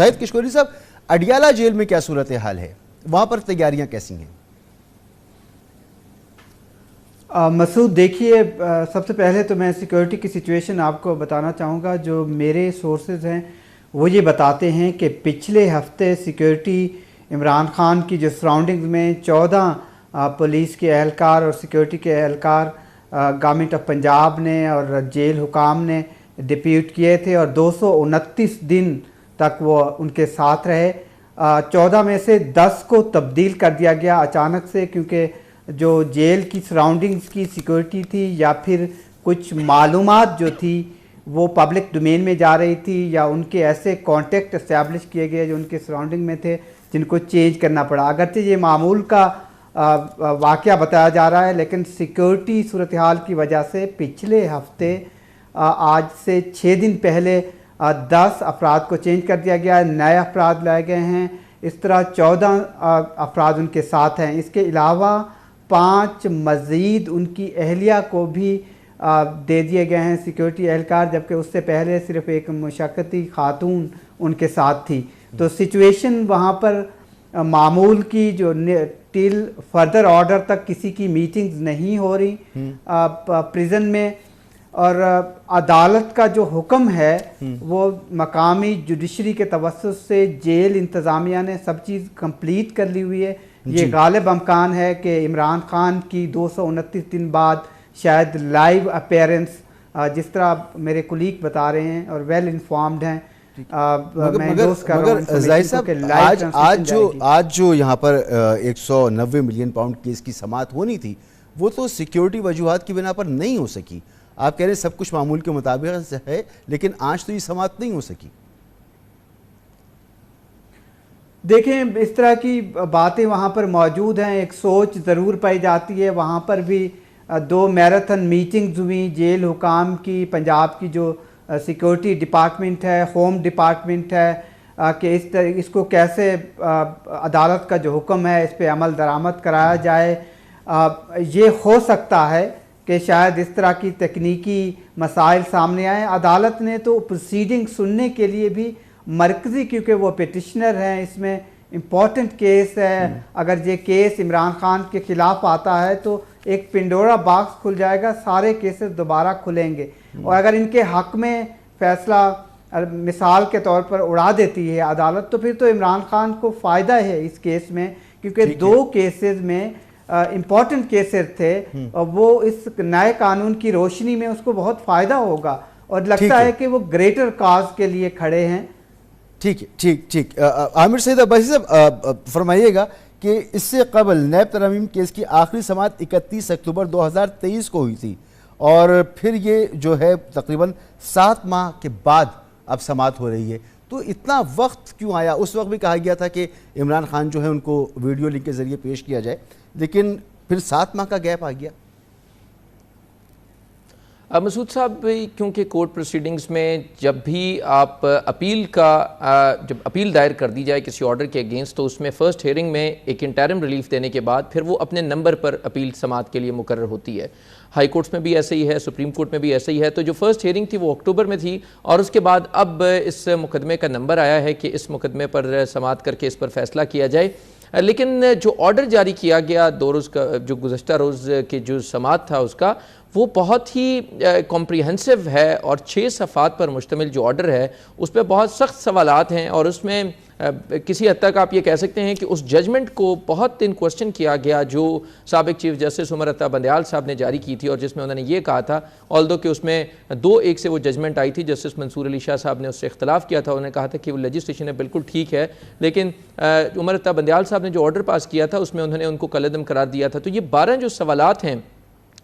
शाहिद किशकोरी साहब, अडियाला जेल में क्या सूरत हाल है, वहां पर तैयारियां कैसी हैं? मसूद, देखिए, सबसे पहले तो मैं सिक्योरिटी की सिचुएशन आपको बताना चाहूँगा। जो मेरे सोर्सेज हैं वो ये बताते हैं कि पिछले हफ्ते सिक्योरिटी इमरान खान की जो सराउंडिंग्स में 14 पुलिस के एहलकार और सिक्योरिटी के एहलकार गवर्नमेंट ऑफ पंजाब ने और जेल हुकाम ने डिप्यूट किए थे और 229 दिन तक वो उनके साथ रहे। 14 में से 10 को तब्दील कर दिया गया अचानक से, क्योंकि जो जेल की सराउंडिंग्स की सिक्योरिटी थी या फिर कुछ मालूमात जो थी वो पब्लिक डोमेन में जा रही थी या उनके ऐसे कॉन्टेक्ट इस्टेब्लिश किए गए जो उनके सराउंडिंग में थे जिनको चेंज करना पड़ा। अगरचे ये मामूल का वाक़या बताया जा रहा है, लेकिन सिक्योरिटी सूरत हाल की वजह से पिछले हफ्ते आज से 6 दिन पहले 10 अफराद को चेंज कर दिया गया है, नए अफराद लाए गए हैं। इस तरह 14 अफराद उनके साथ हैं। इसके अलावा 5 मज़ीद उनकी अहलिया को भी दे दिए गए हैं सिक्योरिटी एहलकार, जबकि उससे पहले सिर्फ एक मुशक्कती खातून उनके साथ थी। तो सिचुएशन वहाँ पर मामूल की जो टिल फर्दर ऑर्डर तक किसी की मीटिंग्स नहीं हो रही प्रिजन में, और अदालत का जो हुक्म है वो मकामी जुडिशरी के तवस्सुस से जेल इंतज़ामिया ने सब चीज़ कंप्लीट कर ली हुई है। ये गालिब अमकान है कि इमरान खान की 229 दिन बाद शायद लाइव अपीयरेंस, जिस तरह मेरे कुलीग बता रहे हैं और वेल इन्फॉर्म्ड हैं, मगर जाहिर साहब, आज जो यहाँ पर 190 मिलियन पाउंड केस की समाअत होनी थी वो तो सिक्योरिटी वजूहात की बिना पर नहीं हो सकी। आप कह रहे हैं सब कुछ मामूल के मुताबिक है, लेकिन आज तो ये समाअत नहीं हो सकी। देखें, इस तरह की बातें वहाँ पर मौजूद हैं। एक सोच ज़रूर पाई जाती है। वहाँ पर भी 2 मैराथन मीटिंग्स हुई जेल हुकाम की, पंजाब की जो सिक्योरिटी डिपार्टमेंट है, होम डिपार्टमेंट है, कि इसको कैसे अदालत का जो हुक्म है इस पर अमल दरामद कराया जाए। ये हो सकता है कि शायद इस तरह की तकनीकी मसाइल सामने आए। अदालत ने तो प्रोसीडिंग सुनने के लिए भी मरकज़ी, क्योंकि वो पिटिशनर हैं, इसमें इम्पॉर्टेंट केस है, अगर ये केस इमरान खान के ख़िलाफ़ आता है तो एक पिंडोरा बॉक्स खुल जाएगा, सारे केसेस दोबारा खुलेंगे। और अगर इनके हक़ में फ़ैसला मिसाल के तौर पर उड़ा देती है अदालत, तो फिर तो इमरान खान को फ़ायदा है इस केस में, क्योंकि 2 केसेस में इम्पॉर्टेंट केसेस थे और वो इस नए कानून की रोशनी में उसको बहुत फ़ायदा होगा और लगता है कि वो ग्रेटर काज के लिए खड़े हैं। ठीक। आमिर सईद अब्बासी साहब, फरमाइएगा कि इससे कबल नैब तरमीम केस की आखिरी समाअत 31 अक्टूबर 2023 को हुई थी और फिर ये जो है तकरीबन 7 माह के बाद अब समाअत हो रही है, तो इतना वक्त क्यों आया? उस वक्त भी कहा गया था कि इमरान खान जो है उनको वीडियो लिंक के जरिए पेश किया जाए, लेकिन फिर 7 माह का गैप आ गया। मसूद साहब, क्योंकि कोर्ट प्रोसीडिंग्स में जब भी आप जब अपील दायर कर दी जाए किसी ऑर्डर के अगेंस्ट, तो उसमें फ़र्स्ट हेयरिंग में एक इंटरिम रिलीफ देने के बाद फिर वो अपने नंबर पर अपील समाअत के लिए मुकर्रर होती है। हाई कोर्ट्स में भी ऐसे ही है, सुप्रीम कोर्ट में भी ऐसे ही है। तो जो फर्स्ट हेयरिंग थी वो अक्टूबर में थी और उसके बाद अब इस मुकदमे का नंबर आया है कि इस मुकदमे पर समाअत करके इस पर फैसला किया जाए। लेकिन जो ऑर्डर जारी किया गया 2 रोज़ का, जो गुज़श्ता रोज़ की जो समाअत था उसका, वो बहुत ही कॉम्प्रिहेंसिव है और 6 सफ़ात पर मुश्तमिल जो ऑर्डर है उस पर बहुत सख्त सवालात हैं और उसमें किसी हद तक आप ये कह सकते हैं कि उस जजमेंट को बहुत इन क्वेश्चन किया गया जो साबिक चीफ जस्टिस उमर अता बंदयाल साहब ने जारी की थी, और जिसमें उन्होंने ये कहा था, ऑल्दो कि उसमें 2-1 से वो जजमेंट आई थी, जस्टिस मंसूर अली शाह साहब ने उससे इख्तलाफ किया था। उन्होंने कहा था कि वो लेजिस्लेशन है बिल्कुल ठीक है, लेकिन उमर अता बंदयाल साहब ने जो ऑर्डर पास किया था उसमें उन्होंने उनको कलअदम करार दिया था। तो ये 12 जो सवालात हैं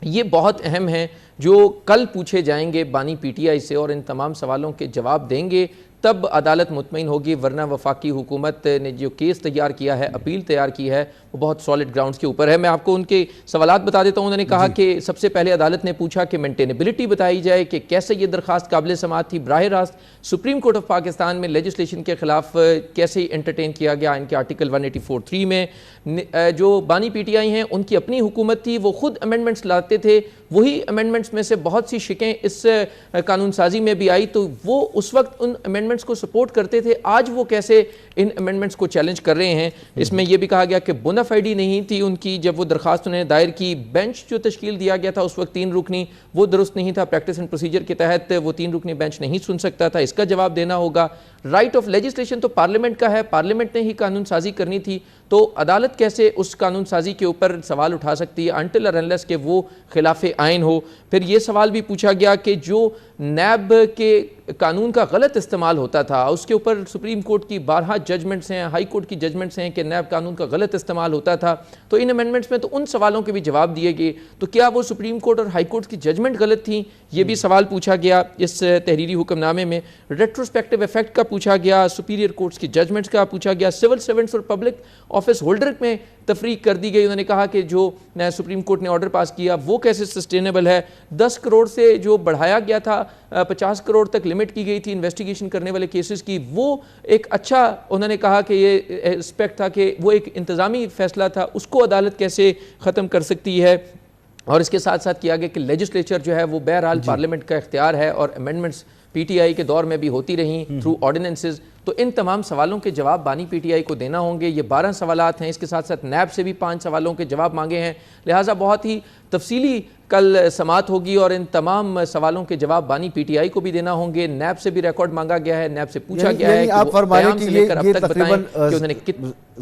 ये बहुत अहम हैं जो कल पूछे जाएंगे बानी पीटीआई से, और इन तमाम सवालों के जवाब देंगे तब अदालत मुतमईन होगी, वरना वफाकी हुकूमत ने जो केस तैयार किया है, अपील तैयार की है, वो बहुत सॉलिड ग्राउंड्स के ऊपर है। मैं आपको उनके सवालात बता देता हूँ। उन्होंने कहा कि सबसे पहले अदालत ने पूछा कि मेंटेनेबिलिटी बताई जाए कि कैसे ये दरखास्त काबिल समाअत थी, बराह रास्त सुप्रीम कोर्ट ऑफ पाकिस्तान में लेजिस्लेशन के खिलाफ कैसे एंटरटेन किया गया। इनके आर्टिकल 184(3) में जो बानी पीटीआई हैं उनकी अपनी हुकूमत थी, वो खुद अमेंडमेंट्स लाते थे वही अमेंडमेंट्स में से बहुत सी शिकें इस कानून साजी में भी आई, तो वो उस वक्त उन अमेंडमेंट्स को सपोर्ट करते थे, आज वो कैसे इन अमेंडमेंट्स को चैलेंज कर रहे हैं। इसमें यह भी कहा गया कि बोनाफाइडी नहीं थी उनकी, जब वो दरखास्त उन्होंने दायर की, बेंच जो तश्कील दिया गया था उस वक्त 3 रुकनी, वो दुरुस्त नहीं था, प्रैक्टिस एंड प्रोसीजर के तहत वो 3 रुकनी बेंच नहीं सुन सकता था, इसका जवाब देना होगा। राइट ऑफ लेजिस्लेशन तो पार्लियामेंट का है, पार्लियामेंट ने ही कानून साजी करनी थी, तो अदालत कैसे उस कानून साजी के ऊपर सवाल उठा सकती है अनटिल और अनलेस के वो खिलाफ आइन हो। फिर ये सवाल भी पूछा गया कि जो नैब के कानून का गलत इस्तेमाल होता था, उसके ऊपर सुप्रीम कोर्ट की 12 जजमेंट्स हैं, हाई कोर्ट की जजमेंट्स हैं कि नैब कानून का गलत इस्तेमाल होता था, तो इन अमेंडमेंट्स में तो उन सवालों के भी जवाब दिए गए। तो क्या वो सुप्रीम कोर्ट और हाई कोर्ट की जजमेंट गलत थी, ये भी सवाल पूछा गया इस तहरीरी हुक्मनामे में। रेट्रोस्पेक्टिव इफेक्ट का पूछा गया, सुपीरियर कोर्ट्स की जजमेंट्स का पूछा गया, सिविल सर्वेंट्स और पब्लिक ऑफिस होल्डर में तफरीक कर दी गई। उन्होंने कहा कि जो सुप्रीम कोर्ट ने ऑर्डर पास किया वो कैसे सस्टेनेबल है। 10 करोड़ से जो बढ़ाया गया था 50 करोड़ तक लिमिट की गई थी इन्वेस्टिगेशन करने वाले केसेस की, वो एक अच्छा, उन्होंने कहा कि ये एस्पेक्ट था कि वो एक इंतज़ामी फैसला था, उसको अदालत कैसे ख़त्म कर सकती है। और इसके साथ साथ किया गया कि लेजिस्लेचर जो है वो बहरहाल पार्लियामेंट का इख्तियार है और अमेंडमेंट्स पीटीआई के दौर में भी होती रही थ्रू ऑर्डिनेंसेस। तो इन तमाम सवालों के जवाब बानी पीटीआई को देना होंगे। ये 12 सवालात हैं, इसके साथ साथ नैब से भी 5 सवालों के जवाब मांगे हैं, लिहाजा बहुत ही तफसीली कल समात होगी और इन तमाम सवालों के जवाब बानी पीटीआई को भी देना होंगे। नैब से भी रिकॉर्ड मांगा गया है, नैब से पूछा गया है कि आप फरमाने से लेकर अब तक बताएं कि उन्होंने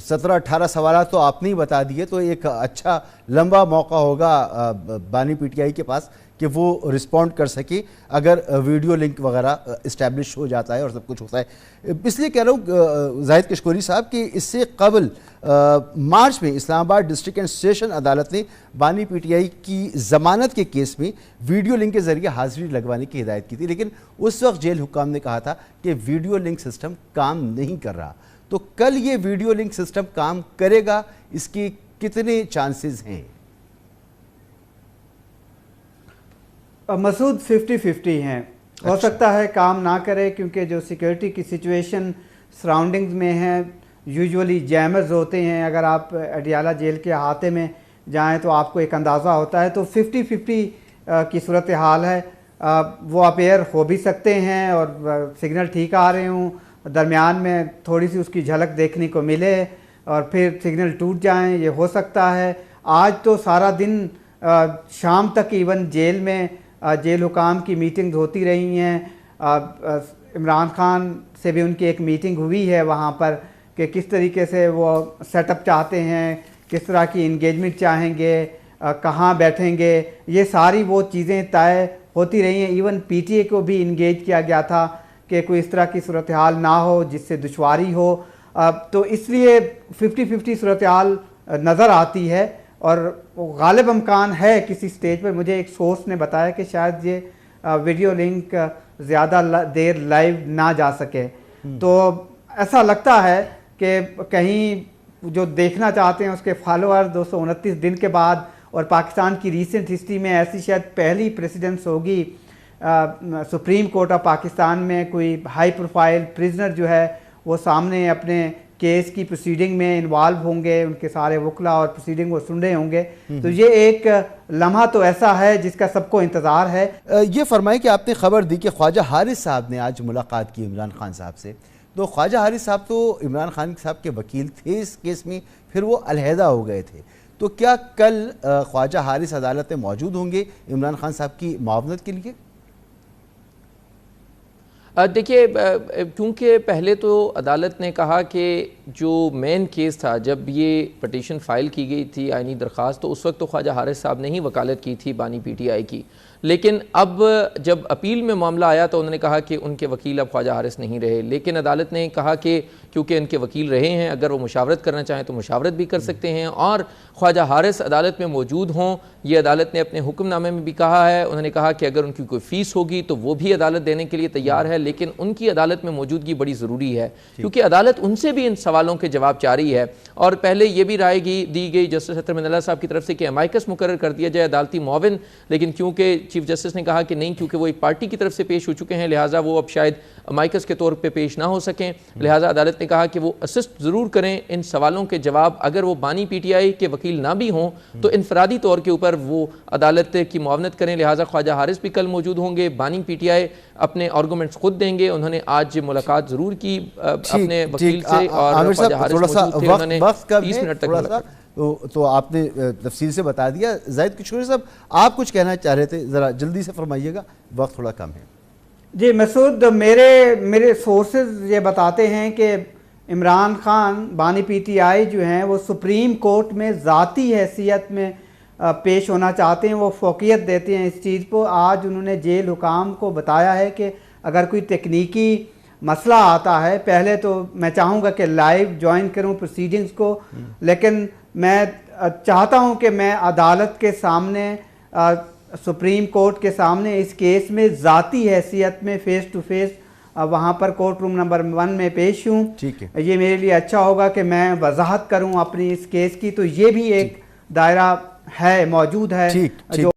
17-18 सवाल तो आपने ही बता दिए, तो एक अच्छा लंबा मौका होगा बानी पीटीआई के पास कि वो रिस्पॉन्ड कर सके अगर वीडियो लिंक वगैरह इस्टेब्लिश हो जाता है और सब कुछ होता है। इसलिए कह रहा हूँ जाहिद कशकोरी साहब कि इससे कबल मार्च में इस्लामाबाद डिस्ट्रिक्ट एंड सेशन अदालत ने बानी पीटीआई की ज़मानत के केस में वीडियो लिंक के ज़रिए हाजिरी लगवाने की हिदायत की थी, लेकिन उस वक्त जेल हुक्काम ने कहा था कि वीडियो लिंक सिस्टम काम नहीं कर रहा। तो कल ये वीडियो लिंक सिस्टम काम करेगा, इसके कितने चांसेस हैं? मसूद 50-50 हैं। हो सकता है काम ना करे क्योंकि जो सिक्योरिटी की सिचुएशन सराउंडिंग्स में है, यूजुअली जैमर्स होते हैं। अगर आप अडियाला जेल के अहाते में जाएं तो आपको एक अंदाज़ा होता है। तो 50-50 की सूरत हाल है। वो अपेयर हो भी सकते हैं और सिग्नल ठीक आ रहे हों, दरमियान में थोड़ी सी उसकी झलक देखने को मिले और फिर सिग्नल टूट जाएं, ये हो सकता है। आज तो सारा दिन शाम तक इवन जेल में जेल हुकाम की मीटिंग्स होती रही हैं। इमरान खान से भी उनकी एक मीटिंग हुई है वहाँ पर कि किस तरीके से वो सेटअप चाहते हैं, किस तरह की इंगेजमेंट चाहेंगे, कहाँ बैठेंगे, ये सारी वो चीज़ें तय होती रही हैं। इवन पीटीए को भी इंगेज किया गया था कि कोई इस तरह की सूरत हाल ना हो जिससे दुश्वारी हो। तो इसलिए 50-50 सूरत हाल नज़र आती है और गालिब अमकान है किसी स्टेज पर। मुझे एक सोर्स ने बताया कि शायद ये वीडियो लिंक ज़्यादा देर लाइव ना जा सके। तो ऐसा लगता है कि कहीं जो देखना चाहते हैं उसके फॉलोअर 229 दिन के बाद, और पाकिस्तान की रीसेंट हिस्ट्री में ऐसी शायद पहली प्रेसिडेंस होगी सुप्रीम कोर्ट ऑफ पाकिस्तान में कोई हाई प्रोफाइल प्रिजनर जो है वो सामने अपने केस की प्रोसीडिंग में इन्वॉल्व होंगे, उनके सारे वकला और प्रोसीडिंग वो सुन रहे होंगे। तो ये एक लम्हा तो ऐसा है जिसका सबको इंतज़ार है। ये फरमाए कि आपने खबर दी कि ख्वाजा हारिस साहब ने आज मुलाकात की इमरान खान साहब से। तो ख्वाजा हारिस साहब तो इमरान खान साहब के वकील थे इस केस में, फिर वो अलहदा हो गए थे। तो क्या कल ख्वाजा हारिस अदालत में मौजूद होंगे इमरान खान साहब की मुआवनत के लिए? देखिए, क्योंकि पहले तो अदालत ने कहा कि जो मेन केस था, जब ये पटिशन फ़ाइल की गई थी आइनी दरख्वास्त, तो उस वक्त तो ख्वाजा हारिस साहब ने ही वकालत की थी बानी पीटीआई की। लेकिन अब जब अपील में मामला आया तो उन्होंने कहा कि उनके वकील अब ख्वाजा हारिस नहीं रहे। लेकिन अदालत ने कहा कि क्योंकि उनके वकील रहे हैं, अगर वो मुशावरत करना चाहें तो मुशावरत भी कर सकते हैं और ख्वाजा हारिस अदालत में मौजूद हों। ये अदालत ने अपने हुक्मनामे में भी कहा है। उन्होंने कहा कि अगर उनकी कोई फ़ीस होगी तो वो भी अदालत देने के लिए तैयार है, लेकिन उनकी अदालत में मौजूदगी बड़ी ज़रूरी है क्योंकि अदालत उनसे भी इन सवालों के जवाब चाह रही है। और पहले ये भी राय दी गई जस्टिस अतर मिनल्ला साहब की तरफ से कि अमाइकस मुकर्रर कर दिया जाए अदालती मुआविन, लेकिन क्योंकि चीफ जस्टिस ने कहा कि नहीं, क्योंकि वो एक पार्टी की तरफ से पेश हो चुके हैं, लिहाजा वो अब शायद अमाइकस के तौर पे पेश ना हो सकें। लिहाजा अदालत ने कहा कि वो असिस्ट ज़रूर करें इन सवालों के जवाब, अगर वो बानी पीटीआई के वकील ना भी हों तो इनफरादी तौर के ऊपर वो अदालत की मुआवनत करें। लिहाजा ख्वाजा हारिस भी कल मौजूद होंगे, बानी पीटीआई अपने आर्गूमेंट्स खुद देंगे। उन्होंने आज मुलाकात ज़रूर की अपने वकील से और ख्वाजा हारिस मौजूद थे, उन्होंने 30 मिनट तक मुलाकात। तो आपने तफसील से बता दिया। जाहिद किशोरी साहब, आप कुछ कहना चाह रहे थे, ज़रा जल्दी से फरमाइएगा, वक्त थोड़ा कम है। जी मसूद, मेरे सोर्सेज ये बताते हैं कि इमरान खान बानी पीटीआई जो हैं वो सुप्रीम कोर्ट में ज़ाती हैसियत में पेश होना चाहते हैं, वो फोकियत देते हैं इस चीज़ को। आज उन्होंने जेल हुकाम को बताया है कि अगर कोई तकनीकी मसला आता है, पहले तो मैं चाहूँगा कि लाइव ज्वाइन करूँ प्रोसीडिंग्स को, लेकिन मैं चाहता हूँ कि मैं अदालत के सामने, सुप्रीम कोर्ट के सामने इस केस में ज़ाती हैसियत में फ़ेस टू फेस वहाँ पर कोर्ट रूम नंबर 1 में पेश हूँ। ठीक है, ये मेरे लिए अच्छा होगा कि मैं वजाहत करूँ अपनी इस केस की। तो ये भी एक दायरा है, मौजूद है। ठीक, जो